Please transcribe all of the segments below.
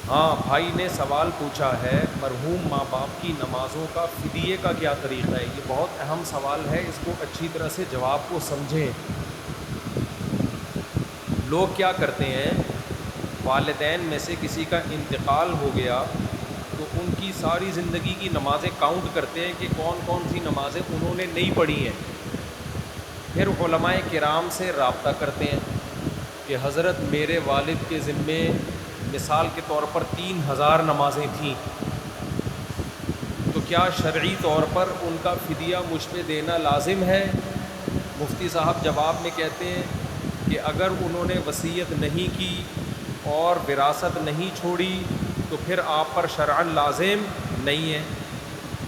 ہاں بھائی نے سوال پوچھا ہے مرحوم ماں باپ کی نمازوں کا فدیے کا کیا طریقہ ہے. یہ بہت اہم سوال ہے, اس کو اچھی طرح سے جواب کو سمجھیں. لوگ کیا کرتے ہیں, والدین میں سے کسی کا انتقال ہو گیا تو ان کی ساری زندگی کی نمازیں کاؤنٹ کرتے ہیں کہ کون کون سی نمازیں انہوں نے نہیں پڑھی ہیں. پھر علماء کرام سے رابطہ کرتے ہیں کہ حضرت میرے والد کے ذمے مثال کے طور پر 3000 نمازیں تھیں, تو کیا شرعی طور پر ان کا فدیہ مجھ پہ دینا لازم ہے؟ مفتی صاحب جواب میں کہتے ہیں کہ اگر انہوں نے وصیت نہیں کی اور وراثت نہیں چھوڑی تو پھر آپ پر شرعاً لازم نہیں ہے.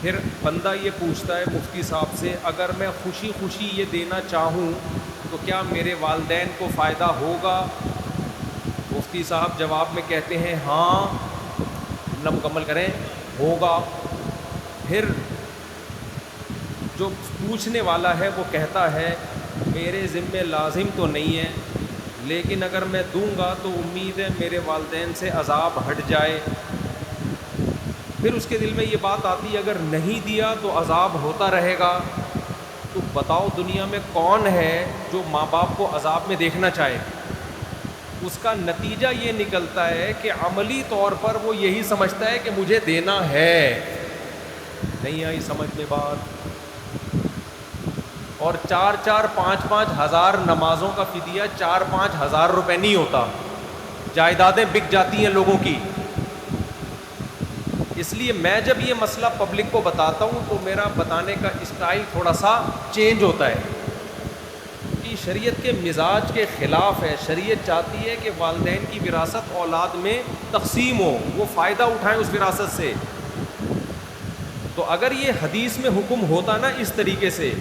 پھر بندہ یہ پوچھتا ہے مفتی صاحب سے, اگر میں خوشی خوشی یہ دینا چاہوں تو کیا میرے والدین کو فائدہ ہوگا؟ مفتی صاحب جواب میں کہتے ہیں ہاں, جملہ مکمل کریں, ہوگا. پھر جو پوچھنے والا ہے وہ کہتا ہے میرے ذمے لازم تو نہیں ہے, لیکن اگر میں دوں گا تو امید ہے میرے والدین سے عذاب ہٹ جائے. پھر اس کے دل میں یہ بات آتی ہے اگر نہیں دیا تو عذاب ہوتا رہے گا. تو بتاؤ دنیا میں کون ہے جو ماں باپ کو عذاب میں دیکھنا چاہے؟ اس کا نتیجہ یہ نکلتا ہے کہ عملی طور پر وہ یہی سمجھتا ہے کہ مجھے دینا ہے. نہیں آئی سمجھ میں بات؟ اور 4-4 5-5 ہزار نمازوں کا فدیہ 4-5 ہزار روپے نہیں ہوتا, جائیدادیں بک جاتی ہیں لوگوں کی. اس لیے میں جب یہ مسئلہ پبلک کو بتاتا ہوں تو میرا بتانے کا اسٹائل تھوڑا سا چینج ہوتا ہے, کہ شریعت کے مزاج کے خلاف ہے. شریعت چاہتی ہے کہ والدین کی وراثت اولاد میں تقسیم ہو, وہ فائدہ اٹھائیں اس وراثت سے. تو اگر یہ حدیث میں حکم ہوتا نا اس طریقے سے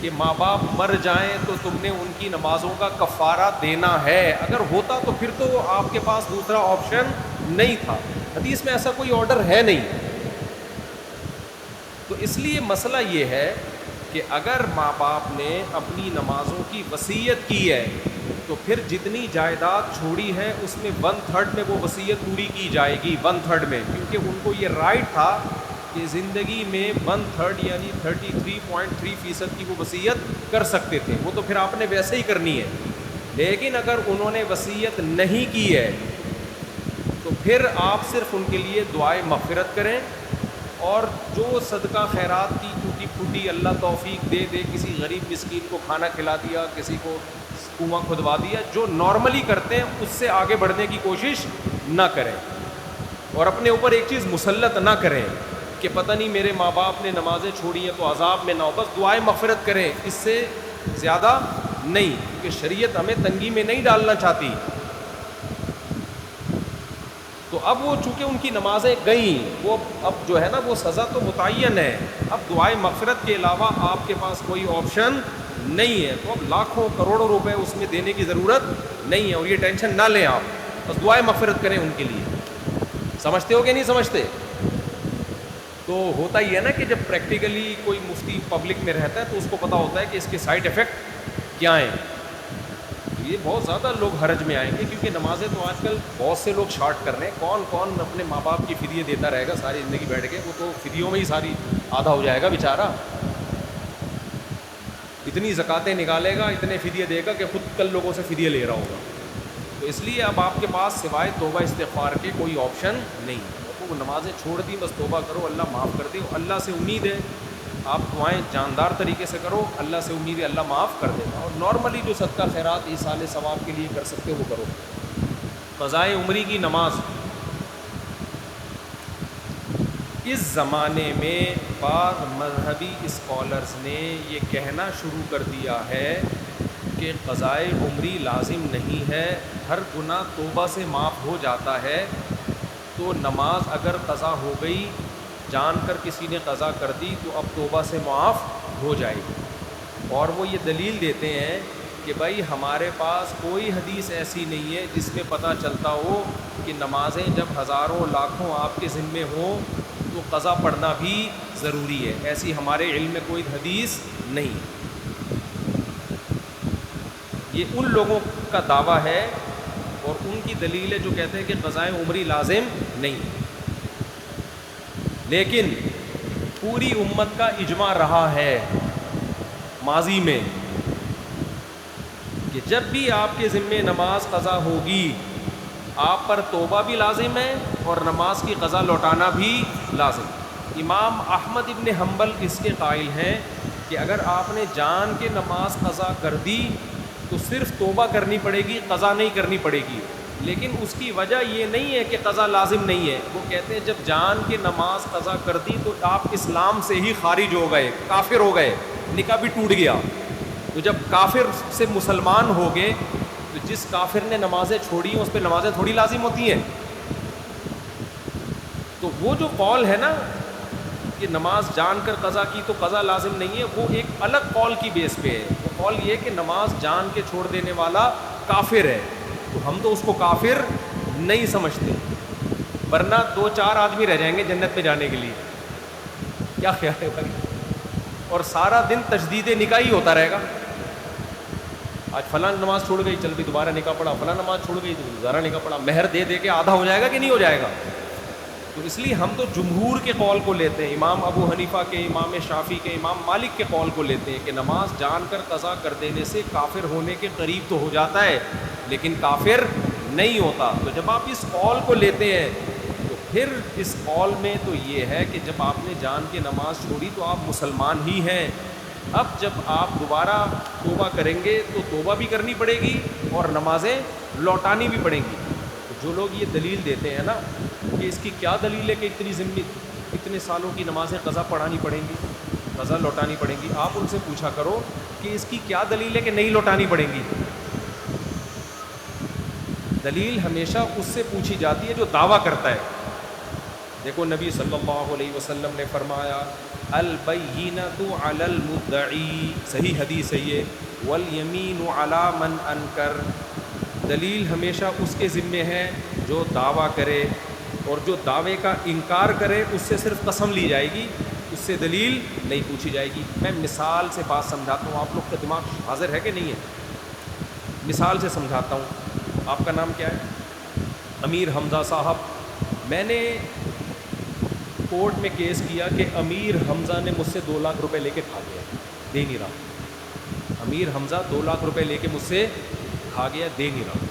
کہ ماں باپ مر جائیں تو تم نے ان کی نمازوں کا کفارہ دینا ہے, اگر ہوتا تو پھر تو آپ کے پاس دوسرا آپشن نہیں تھا. حدیث میں ایسا کوئی آرڈر ہے نہیں. تو اس لیے مسئلہ یہ ہے کہ اگر ماں باپ نے اپنی نمازوں کی وصیت کی ہے تو پھر جتنی جائیداد چھوڑی ہے اس میں 1/3 میں وہ وصیت پوری کی جائے گی, 1/3 میں, کیونکہ ان کو یہ رائٹ تھا کہ زندگی میں 1/3 یعنی 33.3% کی وہ وصیت کر سکتے تھے. وہ تو پھر آپ نے ویسے ہی کرنی ہے. لیکن اگر انہوں نے وصیت نہیں کی ہے تو پھر آپ صرف ان کے لیے دعائے مغفرت کریں, اور جو صدقہ خیرات کی ٹوٹی پھوٹی اللہ توفیق دے دے, کسی غریب مسکین کو کھانا کھلا دیا, کسی کو کنواں کھدوا دیا, جو نارملی کرتے ہیں اس سے آگے بڑھنے کی کوشش نہ کریں. اور اپنے اوپر ایک چیز مسلط نہ کریں کہ پتہ نہیں میرے ماں باپ نے نمازیں چھوڑی ہیں تو عذاب میں نہ ہو, بس دعائیں مغفرت کریں, اس سے زیادہ نہیں, کیونکہ شریعت ہمیں تنگی میں نہیں ڈالنا چاہتی. تو اب وہ چونکہ ان کی نمازیں گئیں, وہ اب جو ہے نا وہ سزا تو متعین ہے, اب دعائیں مغفرت کے علاوہ آپ کے پاس کوئی آپشن نہیں ہے. تو اب لاکھوں کروڑوں روپے اس میں دینے کی ضرورت نہیں ہے, اور یہ ٹینشن نہ لیں آپ, بس دعائیں مغفرت کریں ان کے لیے. سمجھتے ہو کہ نہیں سمجھتے؟ تو ہوتا ہی ہے نا کہ جب پریکٹیکلی کوئی مفتی پبلک میں رہتا ہے تو اس کو پتہ ہوتا ہے کہ اس کے سائیڈ ایفیکٹ کیا ہیں. یہ بہت زیادہ لوگ حرج میں آئیں گے, کیونکہ نمازیں تو آج کل بہت سے لوگ شارٹ کر رہے ہیں. کون کون اپنے ماں باپ کی فدیے دیتا رہے گا ساری زندگی بیٹھ کے؟ وہ تو فدیوں میں ہی ساری آدھا ہو جائے گا بیچارہ. اتنی زکاتیں نکالے گا, اتنے فدیے دے گا کہ خود کل لوگوں سے فدیے لے رہا ہوگا. تو اس لیے اب آپ کے پاس سوائے توبہ استغفار کے کوئی آپشن نہیں. وہ نمازیں چھوڑ دی, بس توبہ کرو, اللہ معاف کر دے. اللہ سے امید ہے, آپ دعائیں جاندار طریقے سے کرو, اللہ سے امید ہے اللہ معاف کر دے گا. اور نارملی جو صدقہ خیرات ایصال ثواب کے لیے کر سکتے وہ کرو. قضائے عمری کی نماز, اس زمانے میں بعض مذہبی اسکالرز نے یہ کہنا شروع کر دیا ہے کہ قضائے عمری لازم نہیں ہے, ہر گناہ توبہ سے معاف ہو جاتا ہے. تو نماز اگر قضا ہو گئی, جان کر کسی نے قضا کر دی, تو اب توبہ سے معاف ہو جائے گی. اور وہ یہ دلیل دیتے ہیں کہ بھائی ہمارے پاس کوئی حدیث ایسی نہیں ہے جس میں پتہ چلتا ہو کہ نمازیں جب ہزاروں لاکھوں آپ کے ذمے ہوں تو قضا پڑھنا بھی ضروری ہے. ایسی ہمارے علم میں کوئی حدیث نہیں. یہ ان لوگوں کا دعویٰ ہے اور ان کی دلیل ہے جو کہتے ہیں کہ قضائے عمری لازم نہیں. لیکن پوری امت کا اجماع رہا ہے ماضی میں کہ جب بھی آپ کے ذمے نماز قضا ہوگی آپ پر توبہ بھی لازم ہے اور نماز کی قضا لوٹانا بھی لازم. امام احمد ابن حنبل اس کے قائل ہیں کہ اگر آپ نے جان کے نماز قضا کر دی تو صرف توبہ کرنی پڑے گی, قضا نہیں کرنی پڑے گی. لیکن اس کی وجہ یہ نہیں ہے کہ قضا لازم نہیں ہے. وہ کہتے ہیں جب جان کے نماز قضا کر دی تو آپ اسلام سے ہی خارج ہو گئے, کافر ہو گئے, نکاح بھی ٹوٹ گیا. تو جب کافر سے مسلمان ہو گئے تو جس کافر نے نمازیں چھوڑی ہیں اس پہ نمازیں تھوڑی لازم ہوتی ہیں. تو وہ جو قول ہے نا کہ نماز جان کر قضا کی تو قضا لازم نہیں ہے, وہ ایک الگ قول کی بیس پہ ہے. وہ قول یہ کہ نماز جان کے چھوڑ دینے والا کافر ہے, تو ہم تو اس کو کافر نہیں سمجھتے, ورنہ 2-4 آدمی رہ جائیں گے جنت میں جانے کے لیے. کیا خیال ہے بھائی؟ اور سارا دن تجدید نکاح ہی ہوتا رہے گا. آج فلاں نماز چھوڑ گئی, چل بھی دوبارہ نکاح پڑا, فلاں نماز چھوڑ گئی تو دوبارہ نکاح پڑا. مہر دے دے کے آدھا ہو جائے گا کہ نہیں ہو جائے گا؟ تو اس لیے ہم تو جمہور کے قول کو لیتے ہیں, امام ابو حنیفہ کے, امام شافعی کے, امام مالک کے قول کو لیتے ہیں کہ نماز جان کر قضا کر دینے سے کافر ہونے کے قریب تو ہو جاتا ہے لیکن کافر نہیں ہوتا. تو جب آپ اس قول کو لیتے ہیں تو پھر اس قول میں تو یہ ہے کہ جب آپ نے جان کے نماز چھوڑی تو آپ مسلمان ہی ہیں. اب جب آپ دوبارہ توبہ کریں گے تو توبہ بھی کرنی پڑے گی اور نمازیں لوٹانی بھی پڑیں گی. تو جو لوگ یہ دلیل دیتے ہیں نا کہ اس کی کیا دلیل ہے کہ اتنے سالوں کی نمازیں قضا پڑھانی پڑیں گی, قضا لوٹانی پڑیں گی, آپ ان سے پوچھا کرو کہ اس کی کیا دلیل ہے کہ نہیں لوٹانی پڑیں گی. دلیل ہمیشہ اس سے پوچھی جاتی ہے جو دعویٰ کرتا ہے. دیکھو نبی صلی اللہ علیہ وسلم نے فرمایا البینۃ علی المدعی, صحیح حدیث ہے یہ, والیمین علی من انکر. دلیل ہمیشہ اس کے ذمے ہے جو دعویٰ کرے, اور جو دعوے کا انکار کرے اس سے صرف قسم لی جائے گی, اس سے دلیل نہیں پوچھی جائے گی. میں مثال سے بات سمجھاتا ہوں, آپ لوگ کا دماغ حاضر ہے کہ نہیں ہے؟ مثال سے سمجھاتا ہوں. آپ کا نام کیا ہے؟ امیر حمزہ صاحب. میں نے کورٹ میں کیس کیا کہ امیر حمزہ نے مجھ سے 2 لاکھ روپے لے کے کھا گیا, دے نہیں رہا. امیر حمزہ 2 لاکھ روپے لے کے مجھ سے کھا گیا, دے نہیں رہا.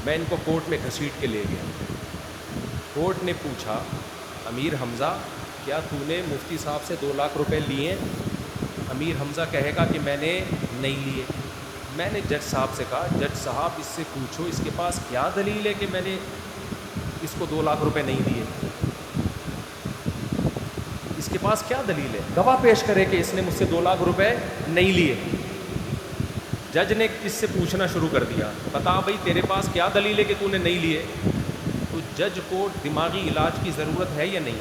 میں ان کو کورٹ میں گھسیٹ کے لے گیا. کورٹ نے پوچھا امیر حمزہ کیا تو نے مفتی صاحب سے 2 لاکھ روپے لیے؟ امیر حمزہ کہے گا کہ میں نے نہیں لیے. میں نے جج صاحب سے کہا جج صاحب اس سے پوچھو اس کے پاس کیا دلیل ہے کہ میں نے اس کو 2 لاکھ روپے نہیں دیے, اس کے پاس کیا دلیل ہے, گواہ پیش کرے کہ اس نے مجھ سے 2 لاکھ روپے نہیں لیے. جج نے اس سے پوچھنا شروع کر دیا بتا بھائی تیرے پاس کیا دلیل ہے کہ تو نے نہیں لیے. تو جج کو دماغی علاج کی ضرورت ہے یا نہیں؟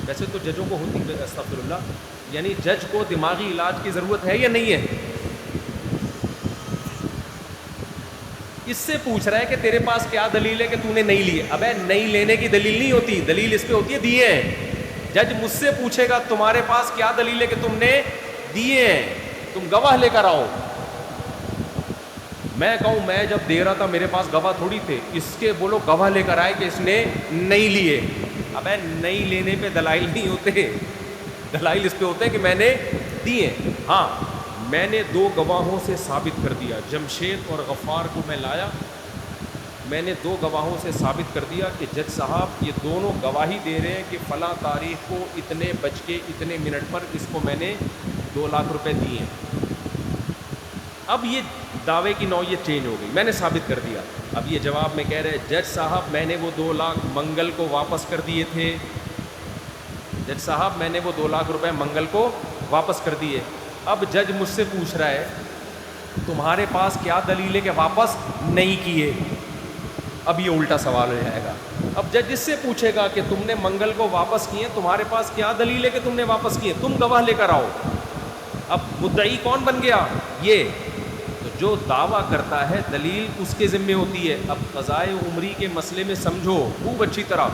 ویسے تو ججوں کو ہوتی ہے, استغفر اللہ, یعنی جج کو دماغی علاج کی ضرورت ہے یا نہیں ہے؟ اس سے پوچھ رہا ہے کہ تیرے پاس کیا دلیل ہے کہ تو نے نہیں لیے. ابے نہیں لینے کی دلیل نہیں ہوتی, دلیل اس پہ ہوتی ہے دیے ہیں. جج مجھ سے پوچھے گا تمہارے پاس کیا دلیل ہے کہ تم نے دیے ہیں, تم گواہ لے کر آؤ. میں کہوں میں جب دے رہا تھا میرے پاس گواہ تھوڑی تھے, اس کے بولو گواہ لے کر آئے کہ اس نے نہیں لیے. ابے نہیں لینے پہ دلائل نہیں ہوتے, دلائل اس پہ ہوتے ہیں کہ میں نے دیے. ہاں میں نے 2 گواہوں سے ثابت کر دیا, جمشید اور غفار کو میں لایا, میں نے 2 گواہوں سے ثابت کر دیا کہ جج صاحب یہ دونوں گواہی دے رہے ہیں کہ فلاں تاریخ کو اتنے بج کے اتنے منٹ پر اس کو میں نے 2 لاکھ روپے دیے ہیں. اب یہ دعوے کی نوعیت چینج ہو گئی, میں نے ثابت کر دیا. اب یہ جواب میں کہہ رہے جج صاحب میں نے وہ 2 لاکھ منگل کو واپس کر دیے تھے, جج صاحب میں نے وہ 2 لاکھ روپے منگل کو واپس کر دیے. اب جج مجھ سے پوچھ رہا ہے تمہارے پاس کیا دلیل ہے کہ واپس نہیں کیے. اب یہ الٹا سوال ہو جائے گا. اب جج اس سے پوچھے گا کہ تم نے منگل کو واپس کیے, تمہارے پاس کیا دلیل ہے کہ تم نے واپس کیے, تم گواہ لے کر آؤ. اب مدعی کون بن گیا؟ یہ. تو جو دعویٰ کرتا ہے دلیل اس کے ذمے ہوتی ہے. اب قضائے عمری کے مسئلے میں سمجھو خوب اچھی طرح,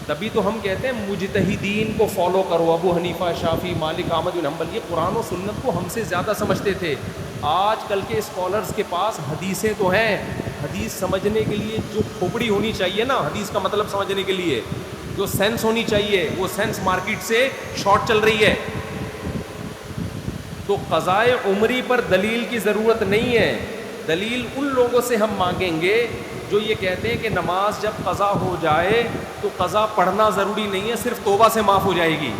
تبھی تو ہم کہتے ہیں مجتہدین کو فالو کرو. ابو حنیفہ, شافعی, مالک, احمد بن حنبل یہ قرآن و سنت کو ہم سے زیادہ سمجھتے تھے. آج کل کے اسکالرز کے پاس حدیثیں تو ہیں، حدیث سمجھنے کے لیے جو کھوپڑی ہونی چاہیے نا، حدیث کا مطلب سمجھنے کے لیے جو سینس ہونی چاہیے، وہ سینس مارکیٹ سے شارٹ چل رہی ہے. تو قضائے عمری پر دلیل کی ضرورت نہیں ہے. دلیل ان لوگوں سے ہم مانگیں گے جو یہ کہتے ہیں کہ نماز جب قضا ہو جائے تو قضا پڑھنا ضروری نہیں ہے، صرف توبہ سے معاف ہو جائے گی.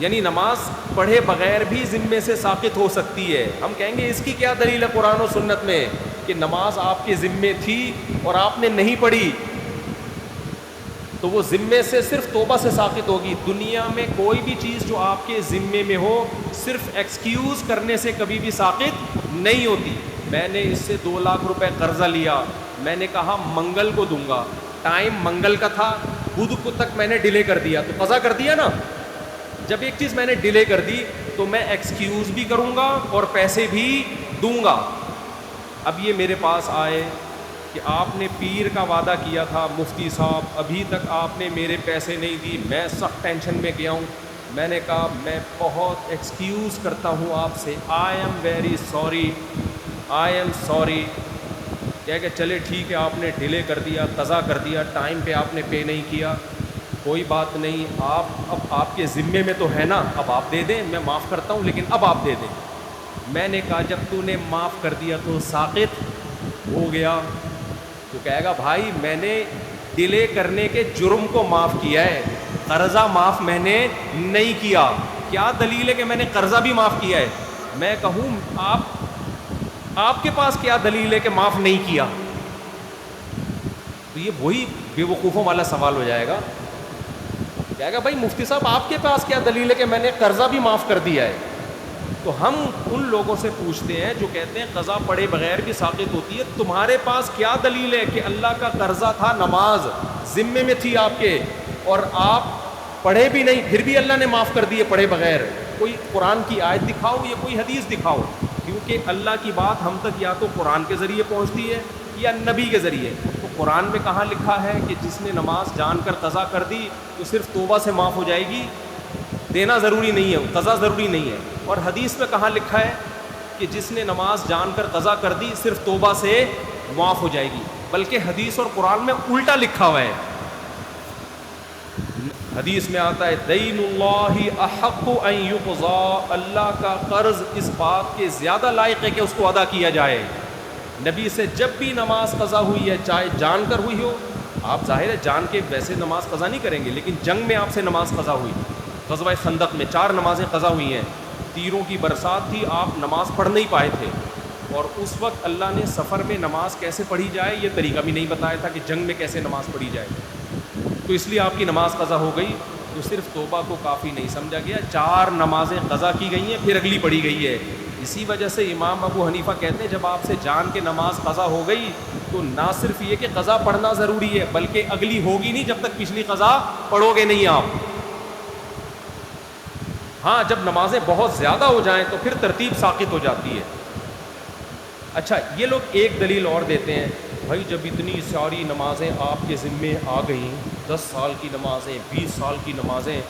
یعنی نماز پڑھے بغیر بھی ذمے سے ساقط ہو سکتی ہے. ہم کہیں گے اس کی کیا دلیل ہے قرآن و سنت میں کہ نماز آپ کے ذمے تھی اور آپ نے نہیں پڑھی تو وہ ذمے سے صرف توبہ سے ساقط ہوگی. دنیا میں کوئی بھی چیز جو آپ کے ذمے میں ہو صرف ایکسکیوز کرنے سے کبھی بھی ساقط نہیں ہوتی. میں نے اس سے 2 لاکھ روپے قرضہ لیا، میں نے کہا منگل کو دوں گا، ٹائم منگل کا تھا، بدھ کو تک میں نے ڈیلے کر دیا تو قضا کر دیا نا. جب ایک چیز میں نے ڈیلے کر دی تو میں ایکسکیوز بھی کروں گا اور پیسے بھی دوں گا. اب یہ میرے پاس آئے کہ آپ نے پیر کا وعدہ کیا تھا مفتی صاحب، ابھی تک آپ نے میرے پیسے نہیں دی، میں سخت ٹینشن میں گیا ہوں. میں نے کہا میں بہت ایکسکیوز کرتا ہوں آپ سے، I am very sorry, I am sorry. کہہ کہ چلے ٹھیک ہے، آپ نے ڈیلے کر دیا، قضا کر دیا، ٹائم پہ آپ نے پے نہیں کیا، کوئی بات نہیں، اب آپ کے ذمے میں تو ہے نا، اب آپ دے دیں، میں معاف کرتا ہوں لیکن اب آپ دے دیں. میں نے کہا جب تو نے معاف کر دیا تو ساقط ہو گیا. تو کہے گا بھائی میں نے ڈیلے کرنے کے جرم کو معاف کیا ہے، قرضہ معاف میں نے نہیں کیا. کیا دلیل ہے کہ میں نے قرضہ بھی معاف کیا ہے؟ میں کہوں آپ کے پاس کیا دلیل ہے کہ معاف نہیں کیا؟ تو یہ وہی بے وقوفوں والا سوال ہو جائے گا. کہے گا بھائی مفتی صاحب آپ کے پاس کیا دلیل ہے کہ میں نے قرضہ بھی معاف کر دیا ہے؟ تو ہم ان لوگوں سے پوچھتے ہیں جو کہتے ہیں قضا پڑھے بغیر بھی ساقط ہوتی ہے، تمہارے پاس کیا دلیل ہے کہ اللہ کا قرضہ تھا، نماز ذمے میں تھی آپ کے اور آپ پڑھے بھی نہیں پھر بھی اللہ نے معاف کر دیے پڑھے بغیر؟ کوئی قرآن کی آیت دکھاؤ یا کوئی حدیث دکھاؤ. کیونکہ اللہ کی بات ہم تک یا تو قرآن کے ذریعے پہنچتی ہے یا نبی کے ذریعے. تو قرآن میں کہاں لکھا ہے کہ جس نے نماز جان کر قضا کر دی تو صرف توبہ سے معاف ہو جائے گی، دینا ضروری نہیں ہے، قضا ضروری نہیں ہے. اور حدیث میں کہاں لکھا ہے کہ جس نے نماز جان کر قضا کر دی صرف توبہ سے معاف ہو جائے گی؟ بلکہ حدیث اور قرآن میں الٹا لکھا ہوا ہے. حدیث میں آتا ہے دین اللہ احق ان یقضى، اللہ کا قرض اس بات کے زیادہ لائق ہے کہ اس کو ادا کیا جائے. نبی سے جب بھی نماز قضا ہوئی ہے چاہے جان کر ہوئی ہو، آپ ظاہر ہے جان کے ویسے نماز قضا نہیں کریں گے، لیکن جنگ میں آپ سے نماز قضا ہوئی، غزوہ خندق میں 4 نمازیں قضا ہوئی ہیں، تیروں کی برسات تھی، آپ نماز پڑھ نہیں پائے تھے اور اس وقت اللہ نے سفر میں نماز کیسے پڑھی جائے یہ طریقہ بھی نہیں بتایا تھا کہ جنگ میں کیسے نماز پڑھی جائے. تو اس لیے آپ کی نماز قضا ہو گئی. تو صرف توبہ کو کافی نہیں سمجھا گیا، 4 نمازیں قضا کی گئی ہیں پھر اگلی پڑھی گئی ہے. اسی وجہ سے امام ابو حنیفہ کہتے ہیں جب آپ سے جان کے نماز قضا ہو گئی تو نہ صرف یہ کہ قضا پڑھنا ضروری ہے بلکہ اگلی ہوگی نہیں جب تک پچھلی قضا پڑھو گے نہیں آپ. ہاں جب نمازیں بہت زیادہ ہو جائیں تو پھر ترتیب ساقط ہو جاتی ہے. اچھا یہ لوگ ایک دلیل اور دیتے ہیں، بھائی جب اتنی ساری نمازیں آپ کے ذمے آ گئیں، 10 سال کی نمازیں، 20 سال کی نمازیں،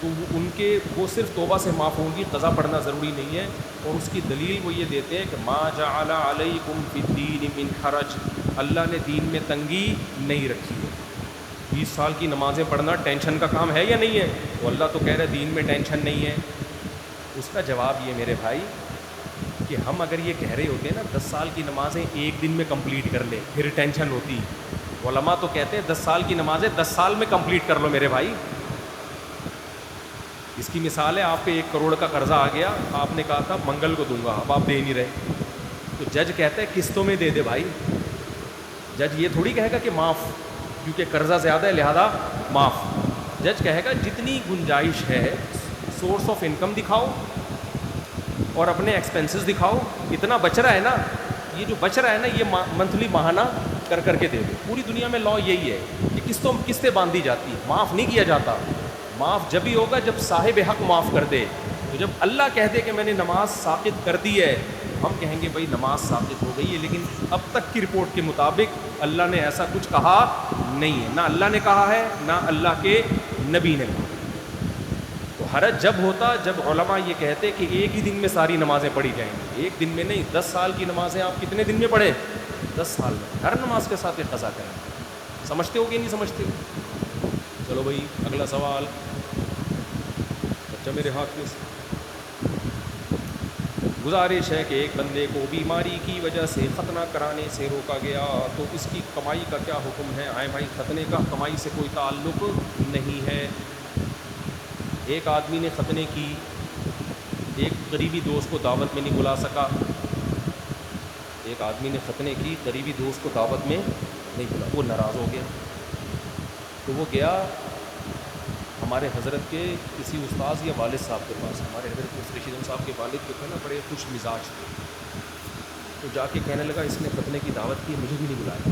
تو ان کے وہ صرف توبہ سے معاف ہوں گی، قضا پڑھنا ضروری نہیں ہے. اور اس کی دلیل وہ یہ دیتے ہیں کہ ما جعل علیکم فی الدین من حرج، اللہ نے دین میں تنگی نہیں رکھی ہے. 20 سال کی نمازیں پڑھنا ٹینشن کا کام ہے یا نہیں ہے؟ تو اللہ تو کہہ رہے دین میں ٹینشن نہیں ہے. اس کا جواب یہ میرے بھائی کہ ہم اگر یہ کہہ رہے ہوتے ہیں نا 10 سال کی نمازیں ایک دن میں کمپلیٹ کر لیں پھر ٹینشن ہوتی. علماء تو کہتے ہیں 10 سال کی نمازیں 10 سال میں کمپلیٹ کر لو میرے بھائی. اس کی مثال ہے آپ پہ 1 کروڑ کا قرضہ آ گیا، آپ نے کہا تھا منگل کو دوں گا، اب آپ دے نہیں رہے، تو جج کہتا ہے قسطوں میں دے دے بھائی. جج یہ تھوڑی کہے گا کہ معاف، کیونکہ قرضہ زیادہ ہے لہذا معاف. جج کہے گا جتنی گنجائش ہے سورس آف انکم دکھاؤ اور اپنے ایکسپنسز دکھاؤ، اتنا بچ رہا ہے نا، یہ جو بچ رہا ہے نا یہ منتھلی ماہانہ کر کر کے دے دو. پوری دنیا میں لا یہی ہے کہ قسطیں باندھی جاتی ہیں، معاف نہیں کیا جاتا. معاف جب ہی ہوگا جب صاحب حق معاف کر دے. تو جب اللہ کہہ دے کہ میں نے نماز ساقط کر دی ہے، ہم کہیں گے بھائی نماز ساقط ہو گئی ہے، لیکن اب تک کی رپورٹ کے مطابق اللہ نے ایسا کچھ کہا نہیں ہے، نہ اللہ نے کہا ہے نہ اللہ کے نبی نے کہا. تو حرج جب ہوتا جب علماء یہ کہتے کہ ایک ہی دن میں ساری نمازیں پڑھی جائیں گی. ایک دن میں نہیں, 10 سال کی نمازیں آپ کتنے دن میں پڑھیں؟ 10 سال میں. ہر نماز کے ساتھ ایک قضا کریں. سمجھتے ہو کہ نہیں سمجھتے ہو؟ چلو بھائی اگلا سوال. بچہ میرے ہاتھ میں. گزارش ہے کہ ایک بندے کو بیماری کی وجہ سے ختنہ کرانے سے روکا گیا تو اس کی کمائی کا کیا حکم ہے؟ آئے بھائی, ختنے کا کمائی سے کوئی تعلق نہیں ہے. ایک آدمی نے ختنے کی, ایک قریبی دوست کو دعوت میں نہیں بلا سکا. ایک آدمی نے ختنے کی, قریبی دوست کو دعوت میں نہیں بلا, وہ ناراض ہو گیا. تو وہ گیا ہمارے حضرت کے کسی استاذ یا والد صاحب کے پاس. ہمارے حضرت مفتی رشید صاحب کے والد جو تھے نا, بڑے خوش مزاج تھے. تو جا کے کہنے لگا اس نے ختنے کی دعوت کی, مجھے بھی نہیں بلایا.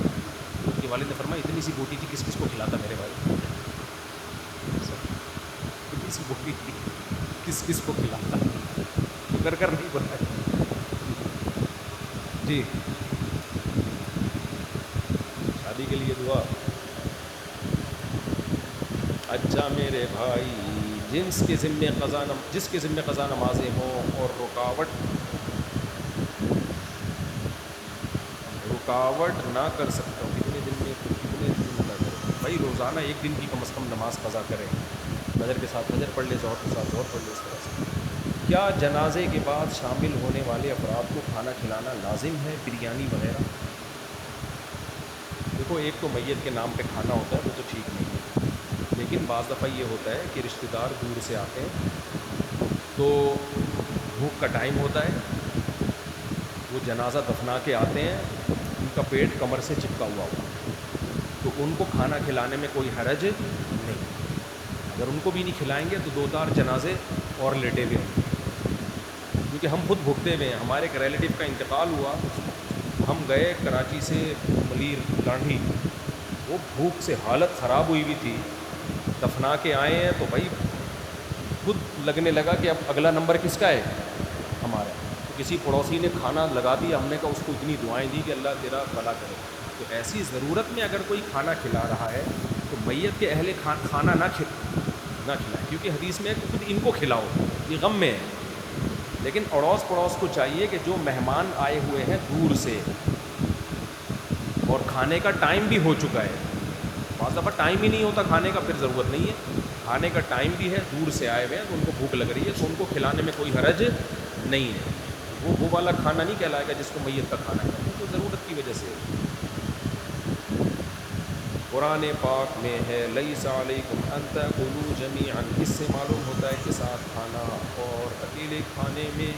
اس کے والد نے فرمایا اتنی سی بوٹی تھی, کس کس کو کھلاتا میرے بھائی؟ اتنی سی بوٹی تھی, کس کس کو کھلاتا؟ کر نہیں بلایا. جی شادی کے لیے دعا. اچھا میرے بھائی, جس کے ذمے قضا نمازیں ہوں اور رکاوٹ نہ کر سکتا ہوں, کتنے دن نہ کرے بھائی, روزانہ ایک دن کی کم از کم نماز قضا کریں. فجر کے ساتھ فجر پڑھ لے, ظہر کے ساتھ ظہر پڑھ لے. اس طرح سے کیا جنازے کے بعد شامل ہونے والے افراد کو کھانا کھلانا لازم ہے, بریانی وغیرہ؟ دیکھو, ایک تو میت کے نام پہ کھانا ہوتا ہے, وہ تو ٹھیک نہیں ہے. لیکن بعض دفعہ یہ ہوتا ہے کہ رشتہ دار دور سے آتے ہیں تو بھوک کا ٹائم ہوتا ہے, وہ جنازہ دفنا کے آتے ہیں, ان کا پیٹ کمر سے چپکا ہوا تو ان کو کھانا کھلانے میں کوئی حرج نہیں. اگر ان کو بھی نہیں کھلائیں گے تو 2-4 جنازے اور لیٹے ہوئے ہیں, کیونکہ ہم خود بھوکتے ہوئے ہیں. ہمارے ایک ریلیٹیو کا انتقال ہوا, ہم گئے کراچی سے ملیر لاڑھی, وہ بھوک سے حالت خراب ہوئی ہوئی تھی. دفنا کے آئے ہیں تو بھائی خود لگنے لگا کہ اب اگلا نمبر کس کا ہے؟ ہمارا. تو کسی پڑوسی نے کھانا لگا دیا, ہم نے کہا اس کو اتنی دعائیں دی کہ اللہ تیرا بھلا کرے. تو ایسی ضرورت میں اگر کوئی کھانا کھلا رہا ہے تو میت کے اہل کھانا نہ کھلائیں, کیونکہ حدیث میں ہے کہ خود ان کو کھلاؤ, یہ غم میں ہے. لیکن اڑوس پڑوس کو چاہیے کہ جو مہمان آئے ہوئے ہیں دور سے اور کھانے کا ٹائم بھی ہو چکا ہے, بعض دفعہ ٹائم ہی نہیں ہوتا کھانے کا, پھر ضرورت نہیں ہے. کھانے کا ٹائم بھی ہے, دور سے آئے ہوئے ہیں تو ان کو بھوک لگ رہی ہے, تو ان کو کھلانے میں کوئی حرج نہیں ہے. وہ والا کھانا نہیں کہلائے گا جس کو میت کا کھانا کہتے ہیں, تو ضرورت کی وجہ سے. قرآن پاک میں ہے لیس علیکم ان تأکلوا جمیعا, اس سے معلوم ہوتا ہے کہ ساتھ کھانا اور اکیلے کھانے میں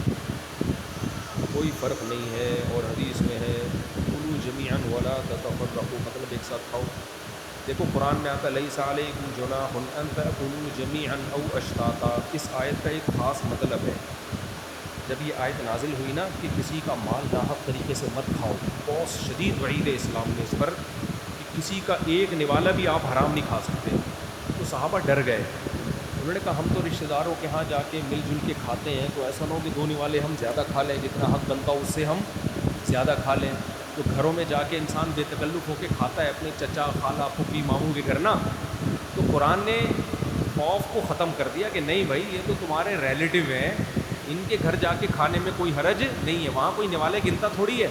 کوئی فرق نہیں ہے. اور حدیث میں ہے کلوا جمیعا ولا تتفرقوا, مطلب ایک ساتھ کھاؤ. دیکھو قرآن میں آتا لیس علیکم جناح ان تأکلوا جمیعا او اشتاتا, اس آیت کا ایک خاص مطلب ہے. جب یہ آیت نازل ہوئی نا کہ کسی کا مال ناحق طریقے سے مت کھاؤ, بہت شدید وعید ہے اسلام نے اس پر کہ کسی کا ایک نوالا بھی آپ حرام نہیں کھا سکتے. تو صحابہ ڈر گئے, انہوں نے کہا ہم تو رشتہ داروں کے ہاں جا کے مل جل کے کھاتے ہیں, تو ایسا نہ ہو کہ 2 نوالے ہم زیادہ کھا لیں, جتنا حق بنتا ہو اس سے ہم زیادہ کھا لیں. تو گھروں میں جا کے انسان بے تکلف ہو کے کھاتا ہے اپنے چچا خالہ پھوپھی ماموں کے گھر نا. تو قرآن نے خوف کو ختم کر دیا کہ نہیں بھائی یہ تو تمہارے ریلیٹیو ہیں, ان کے گھر جا کے کھانے میں کوئی حرج نہیں ہے, وہاں کوئی نوالے گنتا تھوڑی ہے.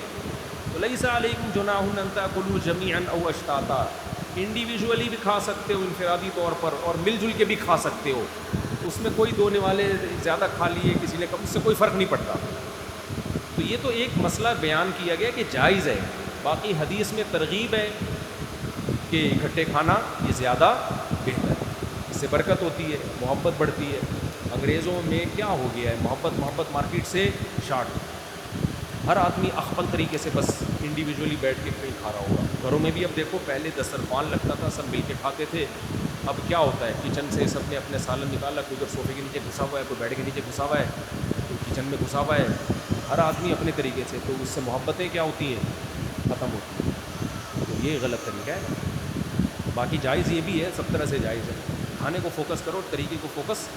تو لیس علیکم جناح ان تأکلوا جمیعا او اشتاتا, انڈیویجولی بھی کھا سکتے ہو انفرادی طور پر, اور مل جل کے بھی کھا سکتے ہو. اس میں کوئی 2 نوالے زیادہ کھا لیے کسی نے کم, اس سے کوئی فرق نہیں پڑتا. تو یہ تو ایک مسئلہ بیان کیا گیا کہ جائز ہے. باقی حدیث میں ترغیب ہے کہ اکٹھے کھانا یہ زیادہ بہتر ہے, اس سے برکت ہوتی ہے, محبت بڑھتی ہے. انگریزوں میں کیا ہو گیا ہے, محبت مارکیٹ سے شارٹ. ہر آدمی اخپل طریقے سے بس انڈیویجولی بیٹھ کے کہیں کھا رہا ہوگا. گھروں میں بھی اب دیکھو, پہلے دسترخوان لگتا تھا, سب مل کے کھاتے تھے. اب کیا ہوتا ہے, کچن سے سب نے اپنے سالن نکالا, کوئی ادھر صوفے کے نیچے گھسا ہوا ہے, کوئی بیڈ کے نیچے گھسا ہوا ہے, کوئی کچن میں گھسا ہوا ہے, ہر آدمی اپنے طریقے سے. تو اس سے محبتیں کیا ہوتی ہیں, ختم ہوتی ہیں. تو یہ غلط طریقہ ہے. باقی جائز یہ بھی ہے, سب طرح سے جائز ہے. کھانے کو فوکس کرو, طریقے کو فوکس